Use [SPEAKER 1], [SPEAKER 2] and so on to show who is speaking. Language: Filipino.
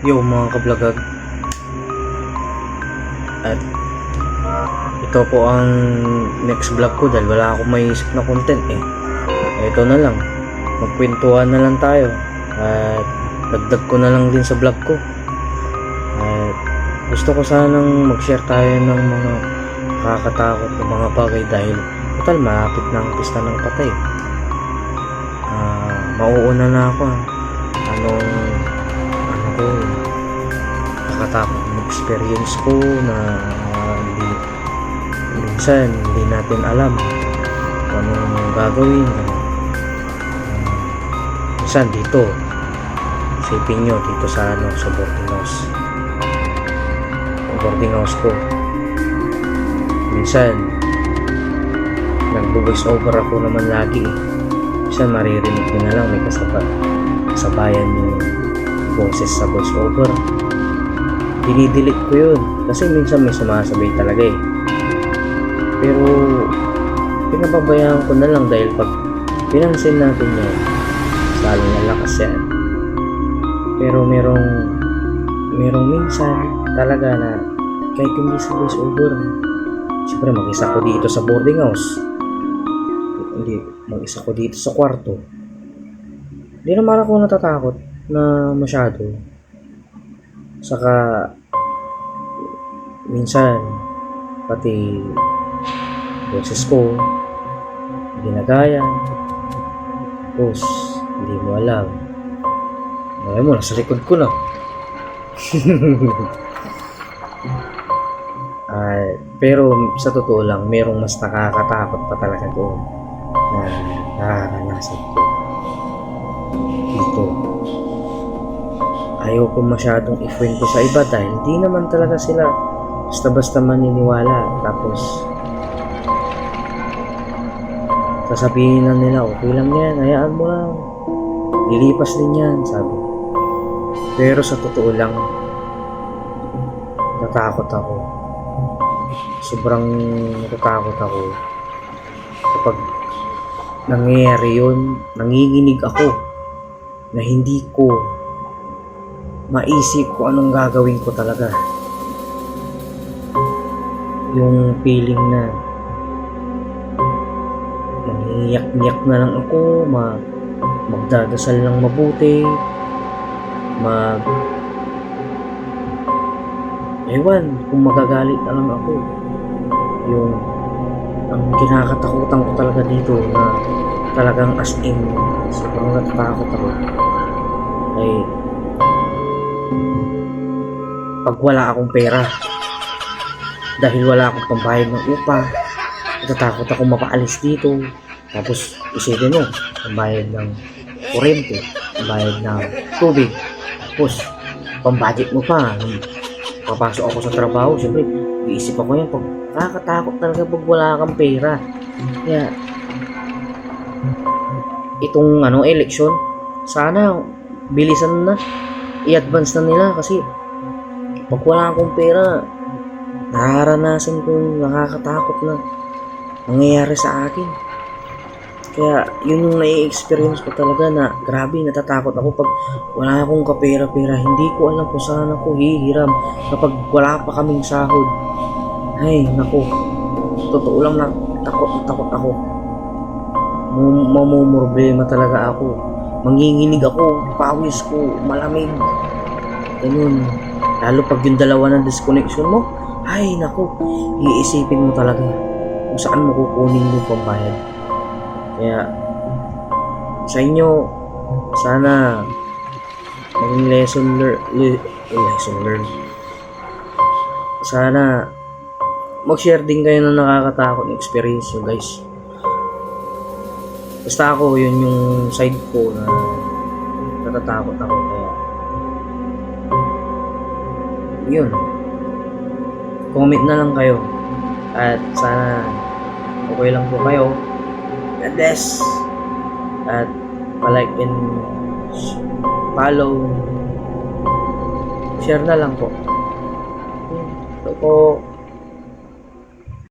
[SPEAKER 1] Yo mga kablagag, at ito po ang next vlog ko dahil wala akong maiisip na content ito na lang, magkwentuhan na lang tayo at dagdag ko na lang din sa vlog ko. At gusto ko sanang mag-share tayo ng mga nakakatakot na mga bagay dahil total malapit na ang pista ng patay. Mauuna na ako anong ko nakatakot ng experience ko na minsan hindi natin alam kung anong gagawin. Minsan dito isipin nyo dito sa sa boarding house ko, minsan nagbo-voice over ako naman lagi minsan maririnig nyo na lang may kasabayan yung boses sa voice over. Dinidelete ko yun kasi minsan may sumasabay talaga pero pinababayaan ko na lang dahil pag pinansin natin yun lalong lalakas yan. Pero merong minsan talaga na kahit hindi sa voice over, siyempre mag-isa ko dito sa boarding house, hindi mag-isa ko dito sa kwarto, hindi naman ako natatakot na masyado. Saka minsan pati boses ko ginagaya, tapos hindi mo alam nasa likod ko na. Pero sa totoo lang merong mas nakakatakot pa talaga doon na nararanasan ko dito. Ayaw ko masyadong ikwento sa iba dahil di naman talaga sila basta-basta maniniwala, tapos sasabihin lang nila okay lang yan, hayaan mo lang, lilipas din yan, sabi. Pero sa totoo lang natakot ako, sobrang natatakot ako kapag nangyayari yun. Nanginginig ako na hindi ko maisip kung anong gagawin ko talaga. Yung feeling na mangiyak-ngiyak na lang ako, magdadasal lang mabuti, ewan kung magagalit na lang ako. Yung ang kinakatakutan ko talaga dito na talagang as in sobrang natatakot ako ay pag wala akong pera dahil wala akong pambayad ng upa. Natatakot ako mapaalis dito, tapos isipin mo pambayad ng kuryente, pambayad ng tubig, tapos pambudget mo pa papasok ako sa trabaho. Siyempre iisip ako yan, pag nakakatakot talaga pag wala kang pera. Kaya itong election, sana bilisan na, i-advance na nila kasi pag wala akong pera nararanasan kong nakakatakot na nangyayari sa akin. Kaya yun yung nai-experience ko talaga na grabe, natatakot ako pag wala akong kapera-pera. Hindi ko alam kung saan ako hihiram kapag wala pa kaming sahod. Ay naku, totoo lang na takot ako. Mamumroblema talaga ako, manginginig ako, pawis ko malamig, ganun. Lalo pag yung dalawa ng disconnection mo, ay naku, iisipin mo talaga kung saan mo kukunin yung pambayad. Kaya sa inyo, sana maging lesson learned. Sana mag-share din kayo ng nakakatakot na experience nyo, guys. Basta ako, yun yung side ko na natatakot ako. Kaya yun, comment na lang kayo at sana okay lang po kayo. God bless. At palike and follow, share na lang po. Ito po.